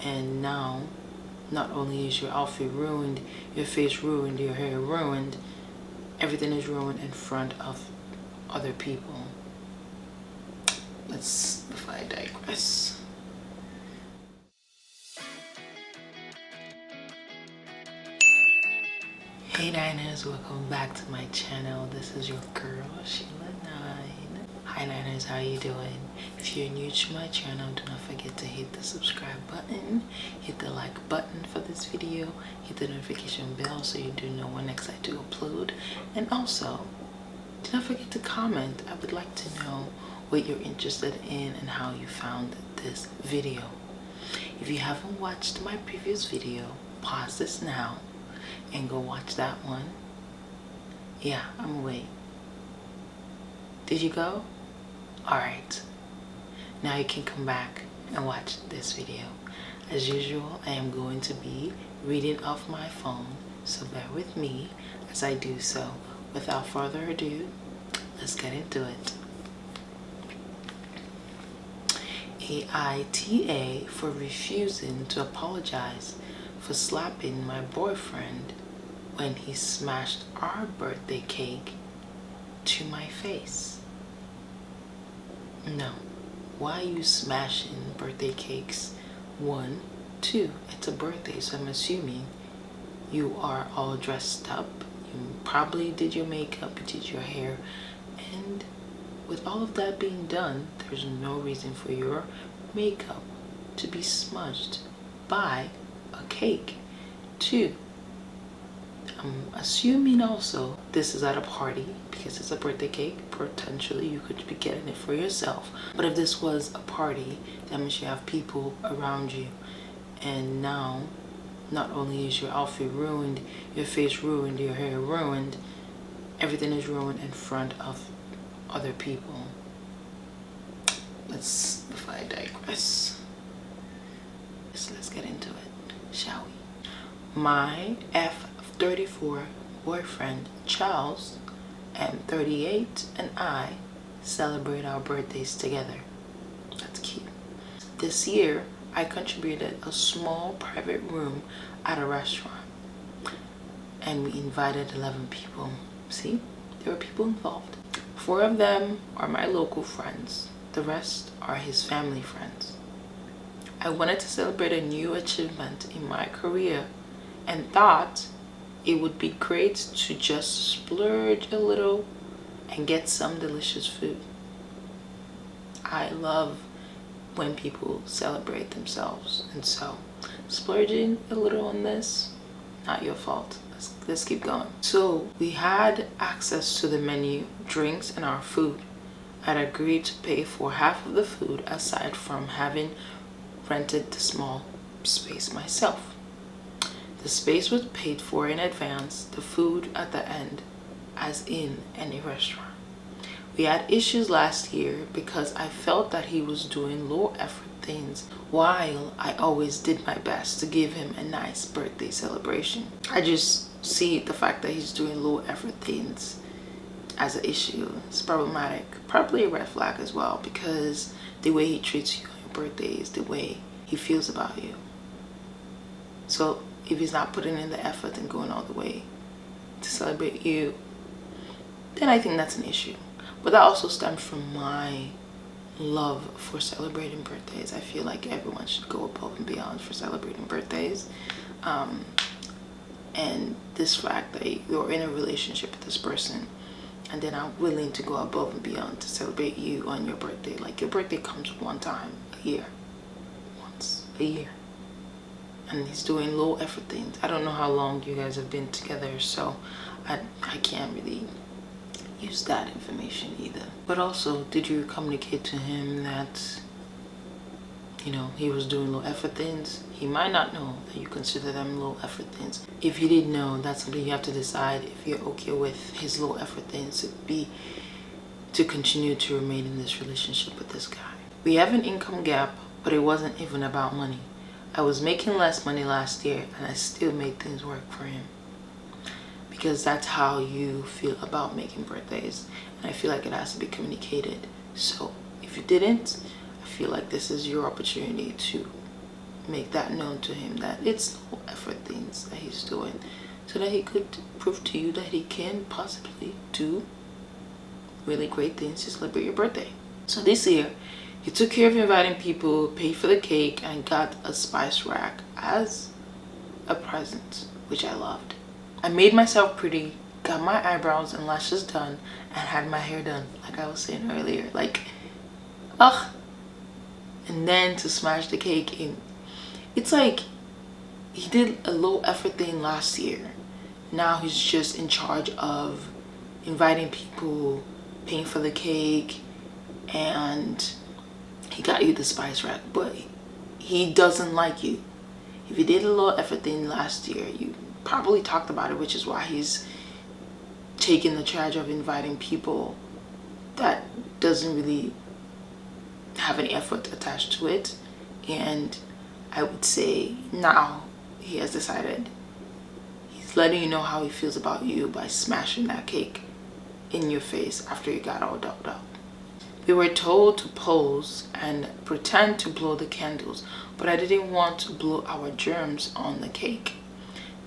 And now, not only is your outfit ruined, your face ruined, your hair ruined, everything is ruined in front of other people. If I digress. Hey Niners, welcome back to my channel. This is your girl, Sheila9. Hi Niners, how you doing? If you're new to my channel, do not forget to hit the subscribe button, hit the like button for this video, hit the notification bell so you do know when next I do upload, and also do not forget to comment. I would like to know what you're interested in and how you found this video. If you haven't watched my previous video, pause this now and go watch that one. Yeah, I'm away. Did you go? Alright. Now you can come back and watch this video. As usual, I am going to be reading off my phone, so bear with me as I do so. Without further ado, let's get into it. AITA for refusing to apologize for slapping my boyfriend when he smashed our birthday cake to my face. No, why are you smashing birthday cakes? 1, 2, it's a birthday, so I'm assuming you are all dressed up. You probably did your makeup, you did your hair, and with all of that being done, there's no reason for your makeup to be smudged by a cake. 2, I'm assuming also this is at a party because it's a birthday cake. Potentially you could be getting it for yourself, but if this was a party, that means you have people around you, and now not only is your outfit ruined, your face ruined, your hair ruined, everything is ruined in front of other people. If I digress, let's get into it, shall we? My F34 boyfriend Charles, M38, and I celebrate our birthdays together. That's cute. This year, I contributed a small private room at a restaurant, and we invited 11 people. See, there were people involved. 4 of them are my local friends. The rest are his family friends. I wanted to celebrate a new achievement in my career and thought it would be great to just splurge a little and get some delicious food. I love when people celebrate themselves, and so splurging a little on this, not your fault. Let's keep going. So we had access to the menu, drinks, and our food. I'd agreed to pay for half of the food aside from having rented the small space myself. The space was paid for in advance, the food at the end, as in any restaurant. We had issues last year because I felt that he was doing low effort things while I always did my best to give him a nice birthday celebration. I just see the fact that he's doing low effort things as an issue. It's problematic, probably a red flag as well, because the way he treats you on your birthday is the way he feels about you. So if he's not putting in the effort and going all the way to celebrate you, then I think that's an issue. But that also stems from my love for celebrating birthdays. I feel like everyone should go above and beyond for celebrating birthdays. And this fact that you're in a relationship with this person and then I'm willing to go above and beyond to celebrate you on your birthday. Like, your birthday comes one time a year. Once a year. And he's doing low effort things. I don't know how long you guys have been together, so I can't really use that information either. But also, did you communicate to him that, you know, he was doing low effort things? He might not know that you consider them low effort things. If you didn't know, that's something you have to decide if you're okay with his low effort things to continue to remain in this relationship with this guy. We have an income gap, but it wasn't even about money. I was making less money last year and I still made things work for him. Because that's how you feel about making birthdays. And I feel like it has to be communicated. So if you didn't, I feel like this is your opportunity to make that known to him, that it's low effort things that he's doing, so that he could prove to you that he can possibly do really great things to celebrate your birthday. So this year, he took care of inviting people, paid for the cake, and got a spice rack as a present, which I loved. I made myself pretty, got my eyebrows and lashes done, and had my hair done, like I was saying earlier. Like, ugh. And then to smash the cake in. It's like he did a low effort thing last year. Now he's just in charge of inviting people, paying for the cake, and he got you the spice rack, but he doesn't like you. If you did a low effort thing last year, you probably talked about it, which is why he's taking the charge of inviting people that doesn't really have any effort attached to it. And I would say now he has decided he's letting you know how he feels about you by smashing that cake in your face after you got all dolled up. We were told to pose and pretend to blow the candles, but I didn't want to blow our germs on the cake.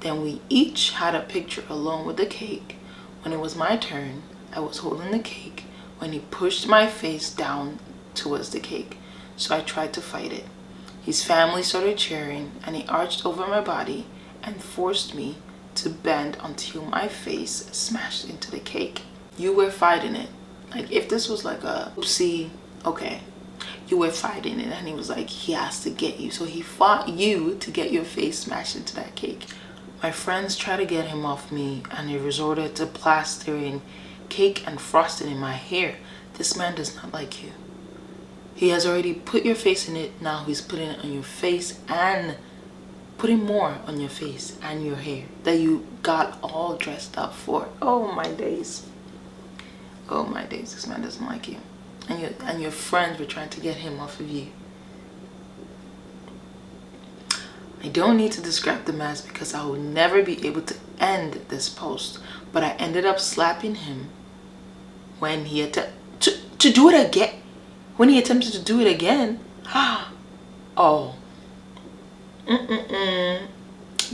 Then we each had a picture along with the cake. When it was my turn, I was holding the cake when he pushed my face down towards the cake, so I tried to fight it. His family started cheering, and he arched over my body and forced me to bend until my face smashed into the cake. You were fighting it. Like, if this was like a oopsie, okay, you were fighting it, and he was like, he has to get you. So he fought you to get your face smashed into that cake. My friends tried to get him off me, and he resorted to plastering cake and frosting in my hair. This man does not like you. He has already put your face in it. Now he's putting it on your face and putting more on your face and your hair that you got all dressed up for. Oh my days. Oh my days, this man doesn't like you. And your friends were trying to get him off of you. I don't need to describe the mess because I will never be able to end this post, but I ended up slapping him when he attempted to do it again. When he attempted to do it again. Oh.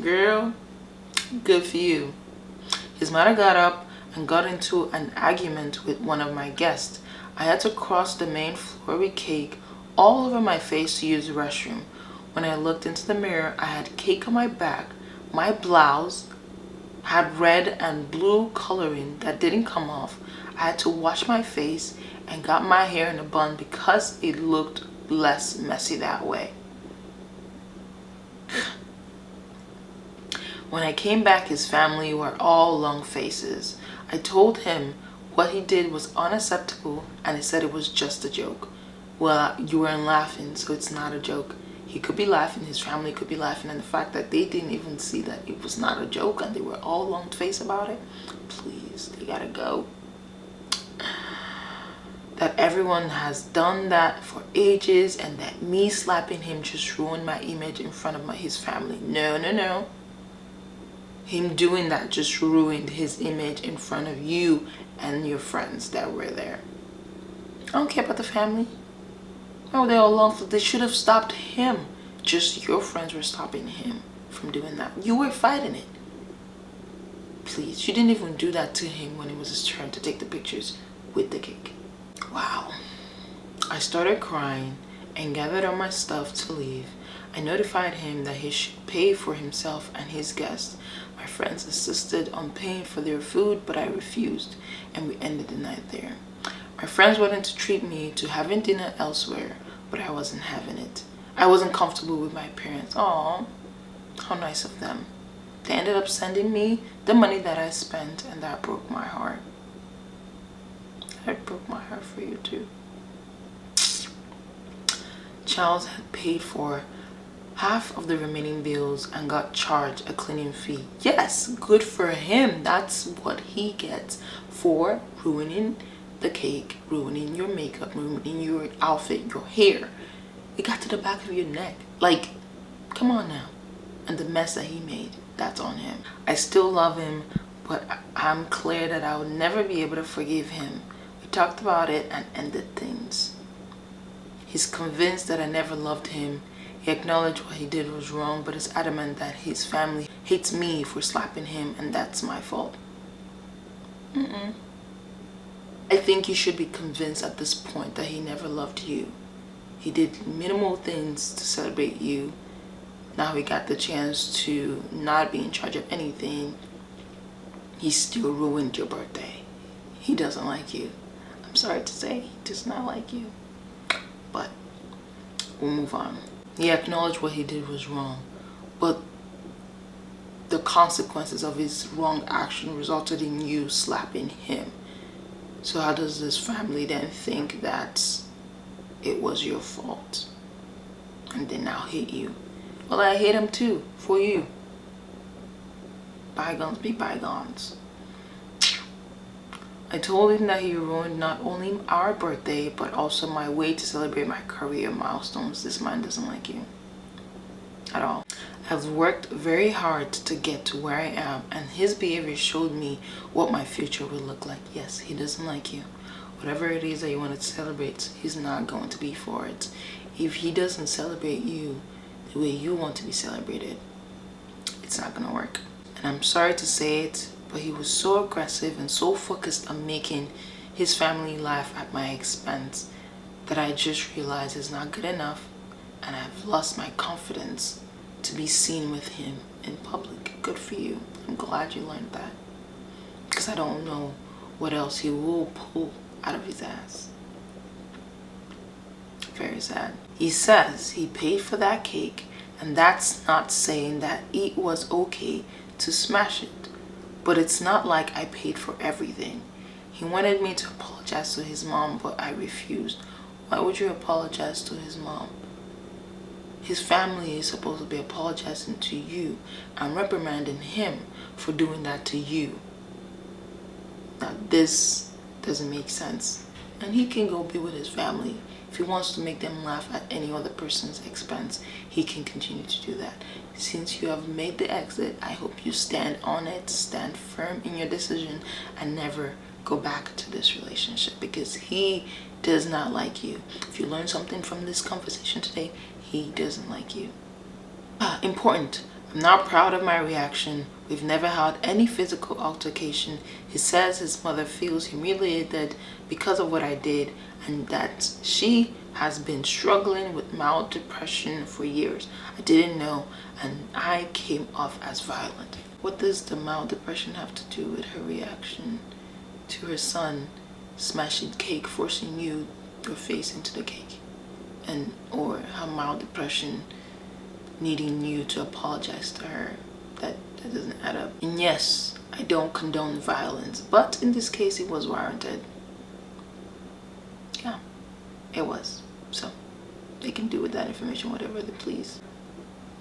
Girl, good for you. His mother got up and got into an argument with one of my guests. I had to cross the main floor with cake all over my face to use the restroom. When I looked into the mirror, I had cake on my back. My blouse had red and blue coloring that didn't come off. I had to wash my face and got my hair in a bun because it looked less messy that way. When I came back, his family were all long faces. I told him what he did was unacceptable, and he said it was just a joke. Well, you weren't laughing, so it's not a joke. He could be laughing, his family could be laughing, and the fact that they didn't even see that it was not a joke and they were all long faced about it, please, they gotta go. That everyone has done that for ages, and that me slapping him just ruined my image in front of his family. No, no, no. Him doing that just ruined his image in front of you and your friends that were there. I don't care about the family. Oh, they all long. They should have stopped him. Just your friends were stopping him from doing that. You were fighting it. Please, you didn't even do that to him when it was his turn to take the pictures with the cake. Wow. I started crying and gathered all my stuff to leave. I notified him that he should pay for himself and his guests. My friends insisted on paying for their food, but I refused, and we ended the night there. My friends wanted to treat me to having dinner elsewhere, but I wasn't having it. I wasn't comfortable with my parents. Aw, how nice of them. They ended up sending me the money that I spent, and that broke my heart. It broke my heart for you too. Charles had paid for half of the remaining bills and got charged a cleaning fee. Yes, good for him. That's what he gets for ruining the cake, ruining your makeup, ruining your outfit, your hair. It got to the back of your neck. Like, come on now. And the mess that he made, that's on him. I still love him, but I'm clear that I will never be able to forgive him. We talked about it and ended things. He's convinced that I never loved him. He acknowledged what he did was wrong, but is adamant that his family hates me for slapping him and that's my fault. I think you should be convinced at this point that he never loved you. He did minimal things to celebrate you. Now he got the chance to not be in charge of anything. He still ruined your birthday. He doesn't like you. I'm sorry to say, he does not like you. But we'll move on. He acknowledged what he did was wrong, but the consequences of his wrong action resulted in you slapping him. So how does this family then think that it was your fault and they now hate you? Well, I hate him too, for you. Bygones be bygones. I told him that he ruined not only our birthday, but also my way to celebrate my career milestones. This man doesn't like you at all. I've worked very hard to get to where I am, and his behavior showed me what my future would look like. Yes, he doesn't like you. Whatever it is that you want to celebrate, he's not going to be for it. If he doesn't celebrate you the way you want to be celebrated, it's not going to work. And I'm sorry to say it, but he was so aggressive and so focused on making his family laugh at my expense that I just realized it's not good enough, and I've lost my confidence to be seen with him in public. Good for you. I'm glad you learned that, because I don't know what else he will pull out of his ass. Very sad. He says he paid for that cake, and that's not saying that it was okay to smash it. But it's not like I paid for everything. He wanted me to apologize to his mom, but I refused. Why would you apologize to his mom? His family is supposed to be apologizing to you and reprimanding him for doing that to you. Now this doesn't make sense. And he can go be with his family. If he wants to make them laugh at any other person's expense, he can continue to do that. Since you have made the exit, I hope you stand on it, stand firm in your decision, and never go back to this relationship, because he does not like you. If you learn something from this conversation today, he doesn't like you. Important. I'm not proud of my reaction. We've never had any physical altercation. He says his mother feels humiliated because of what I did, and that she has been struggling with mild depression for years. I didn't know, and I came off as violent. What does the mild depression have to do with her reaction to her son smashing cake, forcing your face into the cake? And or her mild depression needing you to apologize to her? That doesn't add up. And yes, I don't condone violence, but in this case it was warranted. Yeah, it was. So they can do with that information whatever they please.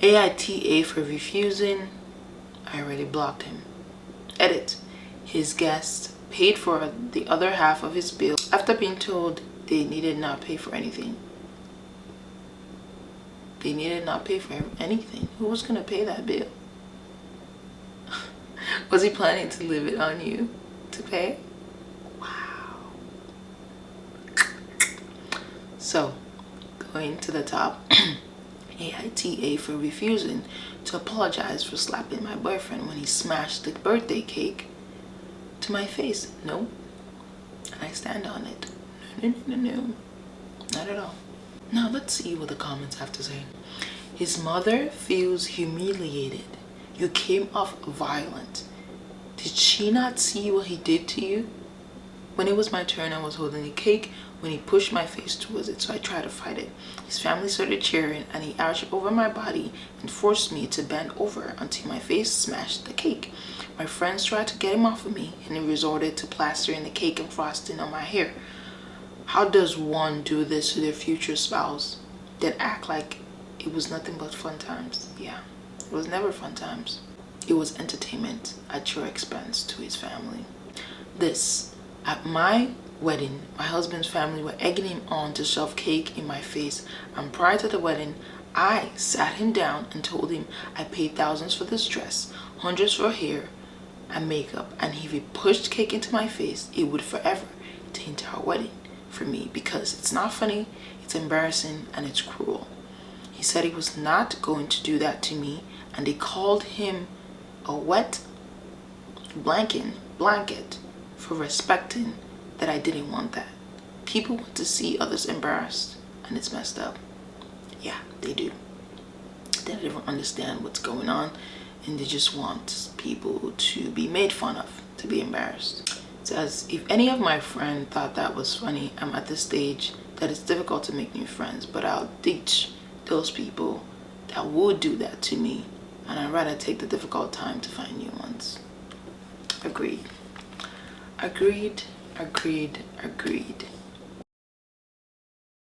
AITA for refusing. I already blocked him. Edit. His guest paid for the other half of his bill after being told they needed not pay for anything. They needed not pay for anything. Who was going to pay that bill? Was he planning to leave it on you to pay? Wow. So, going to the top. AITA for refusing to apologize for slapping my boyfriend when he smashed the birthday cake to my face. No. And I stand on it. No. Not at all. Now let's see what the comments have to say. His mother feels humiliated. You came off violent. Did she not see what he did to you? When it was my turn, I was holding the cake when he pushed my face towards it, so I tried to fight it. His family started cheering, and he arched over my body and forced me to bend over until my face smashed the cake. My friends tried to get him off of me, and he resorted to plastering the cake and frosting on my hair. How does one do this to their future spouse, then act like it was nothing but fun times? Yeah, it was never fun times. It was entertainment at your expense to his family. This, at my wedding, my husband's family were egging him on to shove cake in my face, and prior to the wedding, I sat him down and told him I paid thousands for this dress, hundreds for hair and makeup, and if he pushed cake into my face, it would forever taint our wedding for me, because it's not funny, it's embarrassing, and it's cruel. He said he was not going to do that to me, and they called him a wet blanket for respecting that I didn't want that. People want to see others embarrassed, and it's messed up. Yeah, they do. They don't understand what's going on, and they just want people to be made fun of, to be embarrassed. It says, if any of my friends thought that was funny, I'm at this stage that it's difficult to make new friends, but I'll teach those people that would do that to me, and I'd rather take the difficult time to find new ones. Agreed. Agreed, agreed, agreed.